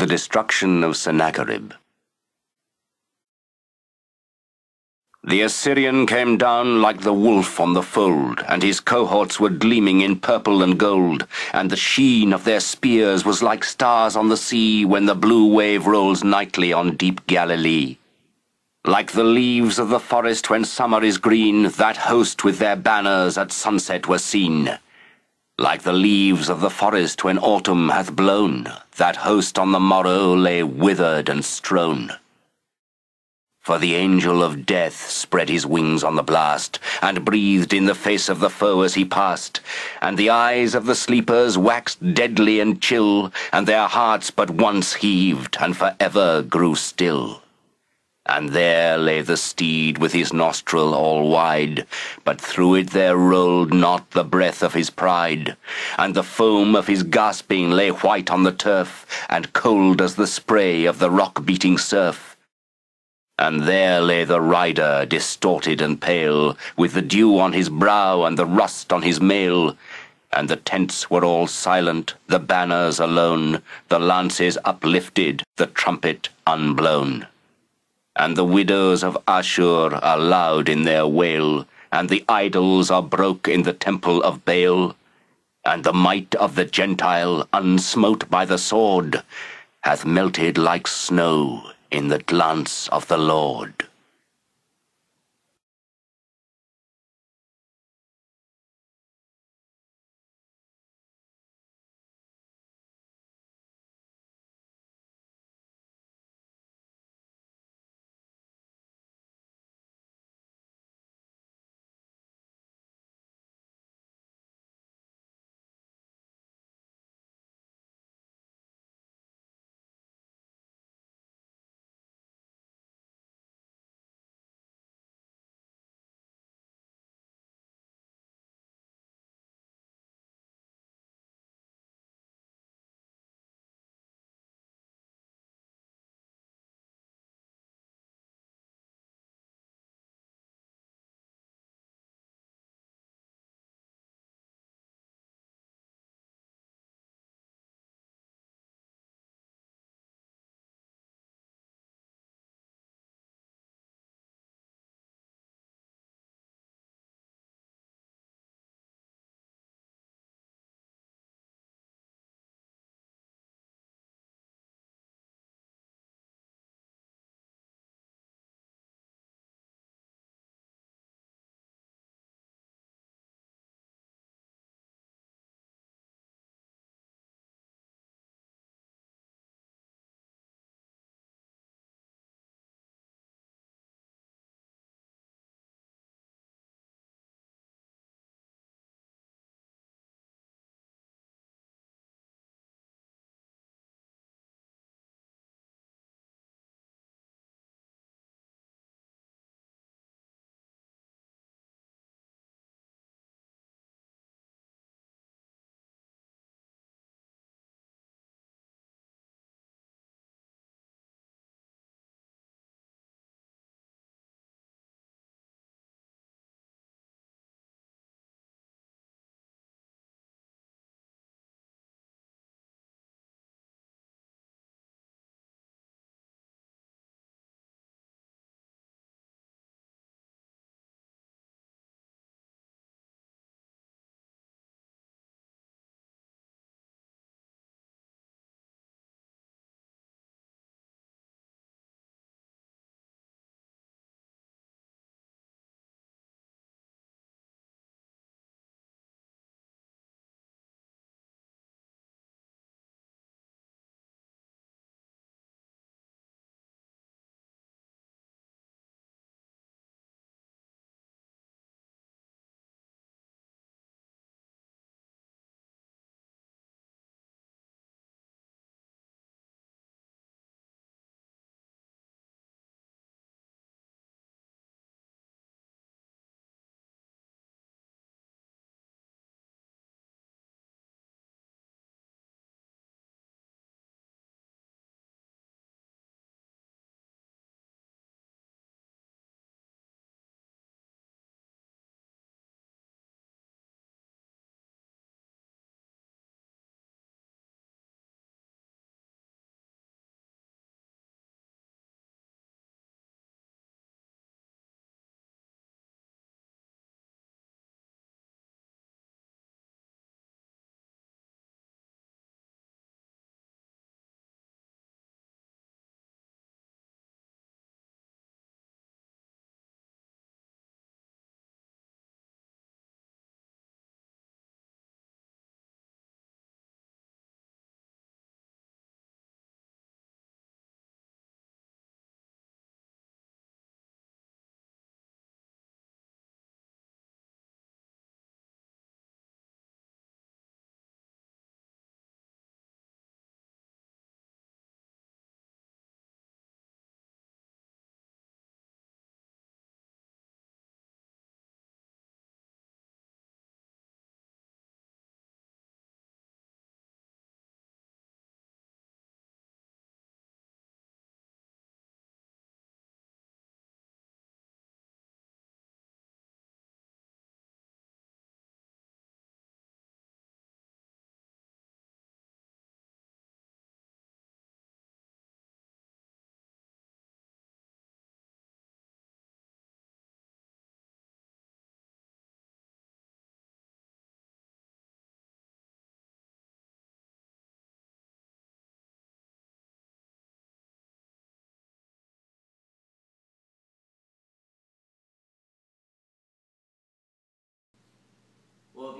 destruction of Sennacherib. The Assyrian came down like the wolf on the fold, and his cohorts were gleaming in purple and gold, and the sheen of their spears was like stars on the sea when the blue wave rolls nightly on deep Galilee. Like the leaves of the forest when summer is green, that host with their banners at sunset were seen. Like the leaves of the forest when autumn hath blown, that host on the morrow lay withered and strown. For the angel of death spread his wings on the blast, and breathed in the face of the foe as he passed, and the eyes of the sleepers waxed deadly and chill, and their hearts but once heaved, and for ever grew still. And there lay the steed with his nostril all wide, but through it there rolled not the breath of his pride, and the foam of his gasping lay white on the turf, and cold as the spray of the rock-beating surf. And there lay the rider, distorted and pale, with the dew on his brow and the rust on his mail. And the tents were all silent, the banners alone, the lances uplifted, the trumpet unblown. And the widows of Ashur are loud in their wail, and the idols are broke in the temple of Baal. And the might of the Gentile, unsmote by the sword, hath melted like snow in the glance of the Lord.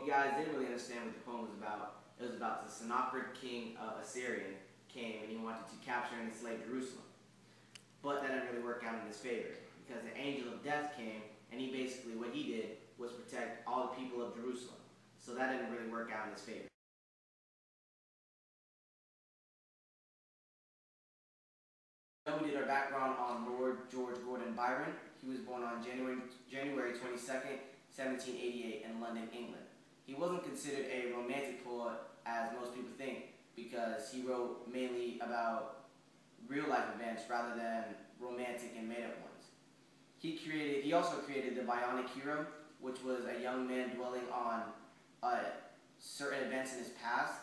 guys didn't really understand what the poem was about, it was about the Sennacherib king of Assyria came and he wanted to capture and enslave Jerusalem. But that didn't really work out in his favor because the angel of death came and he basically, what he did was protect all the people of Jerusalem. So that didn't really work out in his favor. Then we did our background on Lord George Gordon Byron. He was born on January 22nd, 1788 in London, England. He wasn't considered a romantic poet as most people think because he wrote mainly about real life events rather than romantic and made up ones. He also created the Bionic Hero, which was a young man dwelling on certain events in his past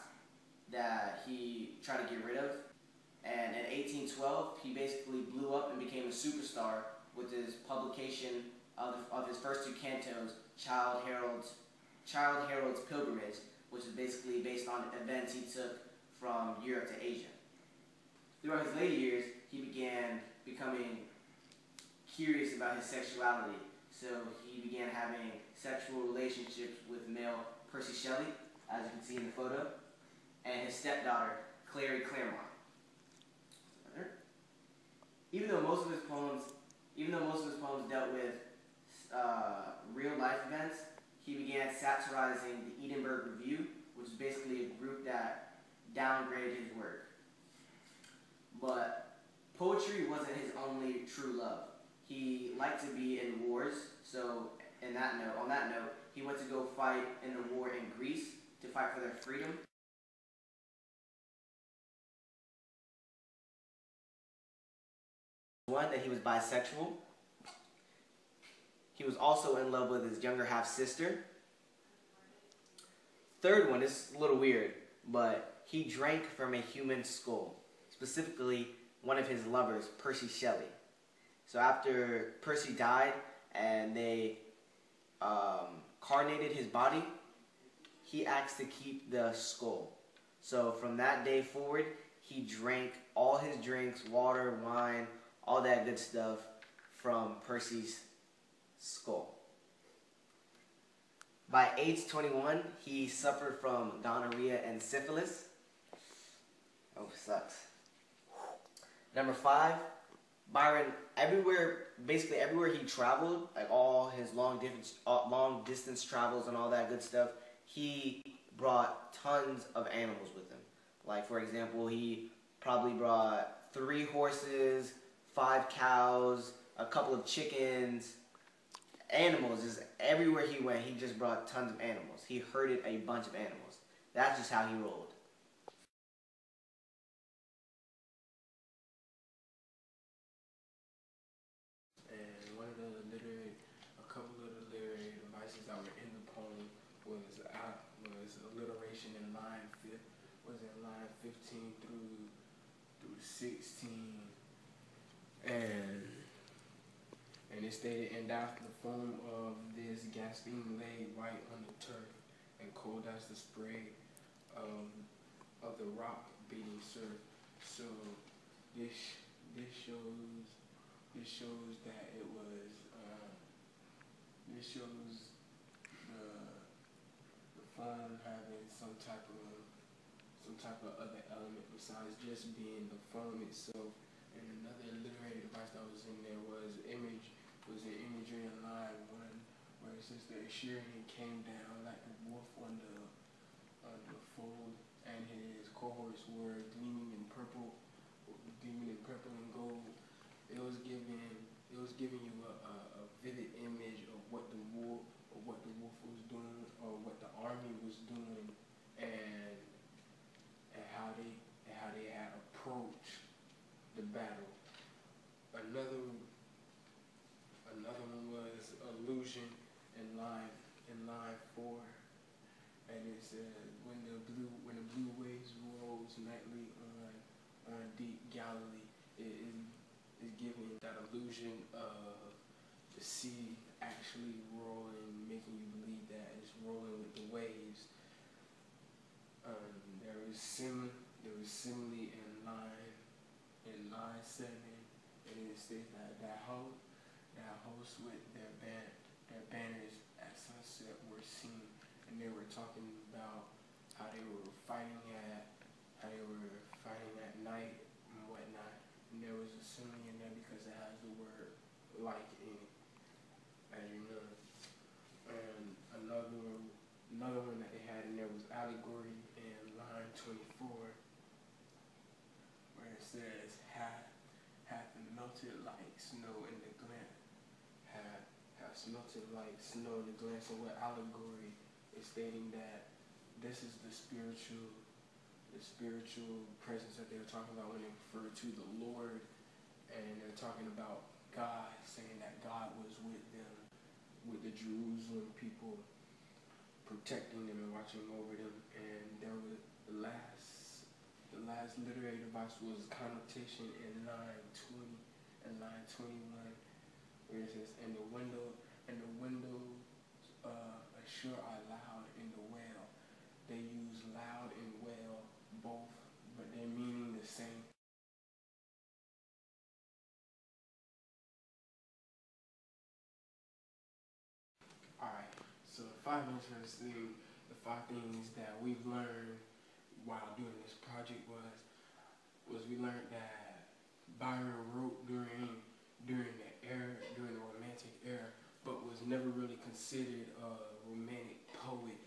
that he tried to get rid of. And in 1812, he basically blew up and became a superstar with his publication of his first two cantos, Childe Harold's Pilgrimage, which is basically based on events he took from Europe to Asia. Throughout his later years, he began becoming curious about his sexuality, so he began having sexual relationships with male Percy Shelley, as you can see in the photo, and his stepdaughter, Clary Claremont. Even though most of his poems dealt with real life events, he began satirizing the Edinburgh Review, which is basically a group that downgraded his work. But poetry wasn't his only true love. He liked to be in wars, so on that note, he went to go fight in the war in Greece to fight for their freedom. One, that he was bisexual. He was also in love with his younger half-sister. Third one is a little weird, but he drank from a human skull, specifically one of his lovers, Percy Shelley. So after Percy died and they carnated his body, he asked to keep the skull. So from that day forward, he drank all his drinks, water, wine, all that good stuff from Percy's skull. By age 21, he suffered from gonorrhea and syphilis. Oh, sucks. Number 5, Byron, basically everywhere he traveled, like all his long distance travels and all that good stuff, he brought tons of animals with him. Like, for example, he probably brought 3 horses, 5 cows, a couple of chickens, animals. Just everywhere he went, he just brought tons of animals. He herded a bunch of animals. That's just how he rolled. And a couple of the literary devices that were in the poem was alliteration in line 15 through 16. And it stated, and after the foam of this gasping lay white on the turf, and cold as the spray of the rock beating surf. So this shows that it was this shows the foam having some type of other element besides just being the foam itself. And another literary device that was in there was an imagery in line 1 where it says the Assyrian came down like a wolf on the fold, and his cohorts were gleaming in purple and gold. It was giving you a vivid image of what the wolf was doing, or what the army was doing, and how they had approached the battle. Another one was allusion in line 4, and it said, when the blue waves rose nightly on deep Galilee. It is giving that illusion of the sea actually rolling, making you believe that it's rolling with the waves. There was simile in line 7, and it states that hosts with their banners at sunset were seen and they were talking about how they were fighting at night and whatnot. And there was a simile in there because it has the word like in it, as you know. And another one that they had in there was allegory in line 24, where it says hath melted like snow in the glance, have melted like snow in the glance. And what allegory is stating that this is the spiritual presence that they were talking about when they referred to the Lord, and they're talking about God, saying that God was with them, with the Jerusalem people, protecting them and watching over them. And there was the last literary device was connotation in line 20 and line 21, where it says, and the windows assure are loud in the well. They use loud and well both, but they're meaning the same. Alright, so the five things that we've learned while doing this project was we learned that Byron wrote during the Romantic era, but was never really considered a romantic poet.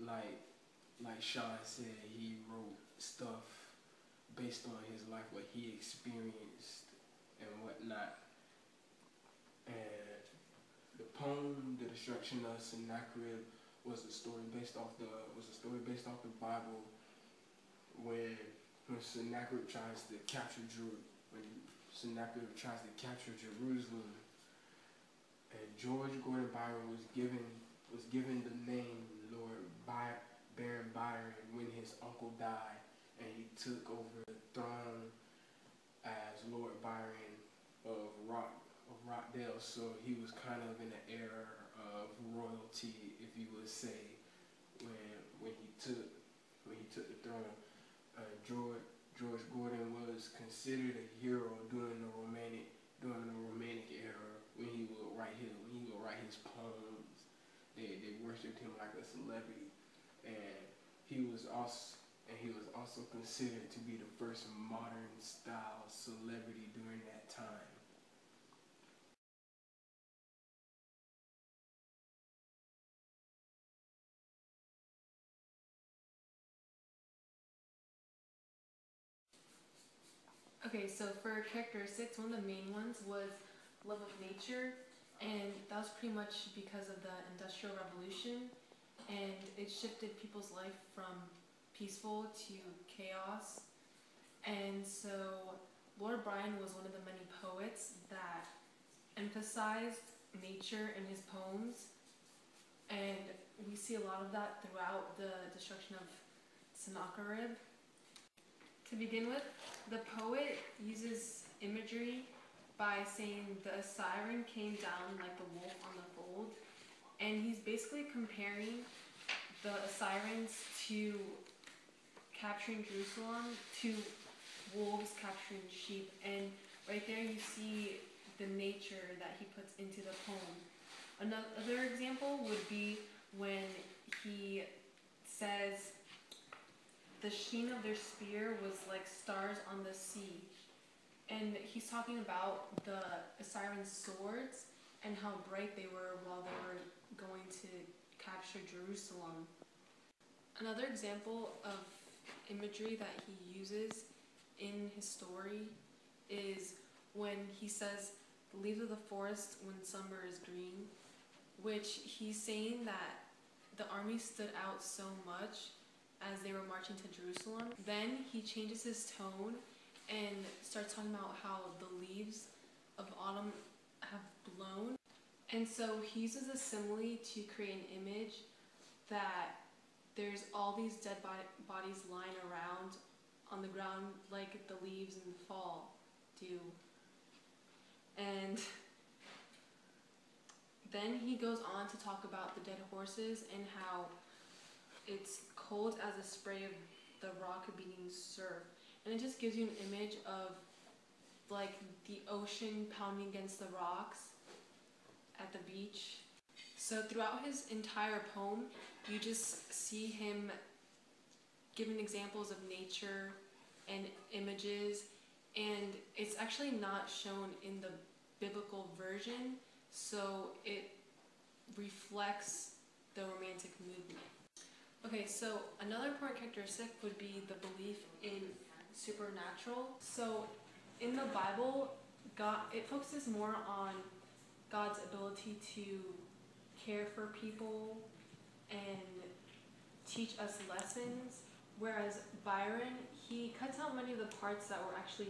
Like Sean said, he wrote stuff based on his life, what he experienced and whatnot. And the poem, The Destruction of Sennacherib, was a story based off the Bible, when Sennacherib tries to capture Jerusalem, and George Gordon Byron was given the name Lord Baron Byron when his uncle died, and he took over the throne as Lord Byron of Rockdale. So he was kind of in the era of royalty, if you would say, when he took the throne. George Gordon was considered a hero during the romantic era, when he would write his poems. They worshipped him like a celebrity, and he was also considered to be the first modern style celebrity during that time. Okay, so for characteristics, one of the main ones was love of nature, and that was pretty much because of the Industrial Revolution, and it shifted people's life from peaceful to chaos. And so Lord Byron was one of the many poets that emphasized nature in his poems, and we see a lot of that throughout the destruction of Sennacherib. To begin with, the poet uses imagery by saying the siren came down like the wolf on the fold, and he's basically comparing the sirens to capturing Jerusalem to wolves capturing sheep, and right there you see the nature that he puts into the poem. Another example would be when he says the sheen of their spear was like stars on the sea. And he's talking about the Assyrian swords and how bright they were while they were going to capture Jerusalem. Another example of imagery that he uses in his story is when he says the leaves of the forest when summer is green, which he's saying that the army stood out so much as they were marching to Jerusalem. Then he changes his tone and starts talking about how the leaves of autumn have blown. And so he uses a simile to create an image that there's all these dead bodies lying around on the ground like the leaves in the fall do. And then he goes on to talk about the dead horses and how it's cold as a spray of the rock beating surf. And it just gives you an image of like the ocean pounding against the rocks at the beach. So throughout his entire poem, you just see him giving examples of nature and images, and it's actually not shown in the biblical version, so it reflects the Romantic movement. Okay, so another important characteristic would be the belief in supernatural. So in the Bible, it focuses more on God's ability to care for people and teach us lessons, whereas Byron, he cuts out many of the parts that were actually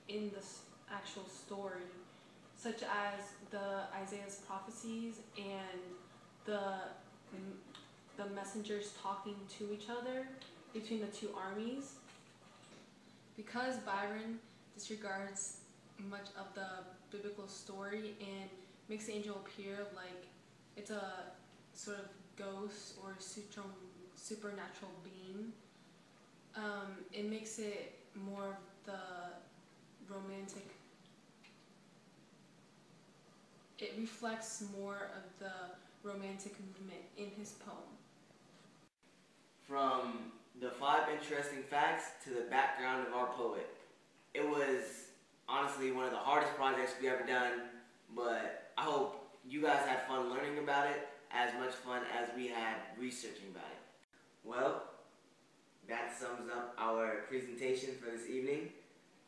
in the actual story, such as the Isaiah's prophecies and the messengers talking to each other between the two armies. Because Byron disregards much of the biblical story and makes the angel appear like it's a sort of ghost or supernatural being, it makes it more of the romantic. It reflects more of the Romantic movement in his poem. From the 5 interesting facts to the background of our poet. It was honestly one of the hardest projects we ever done, but I hope you guys had fun learning about it, as much fun as we had researching about it. Well, that sums up our presentation for this evening.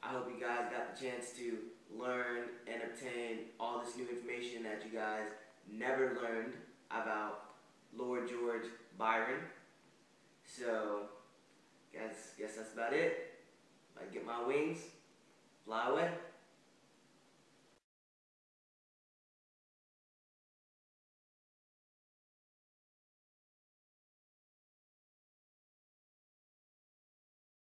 I hope you guys got the chance to learn and obtain all this new information that you guys never learned about Lord George Byron. So, guess that's about it. If I get my wings, fly away.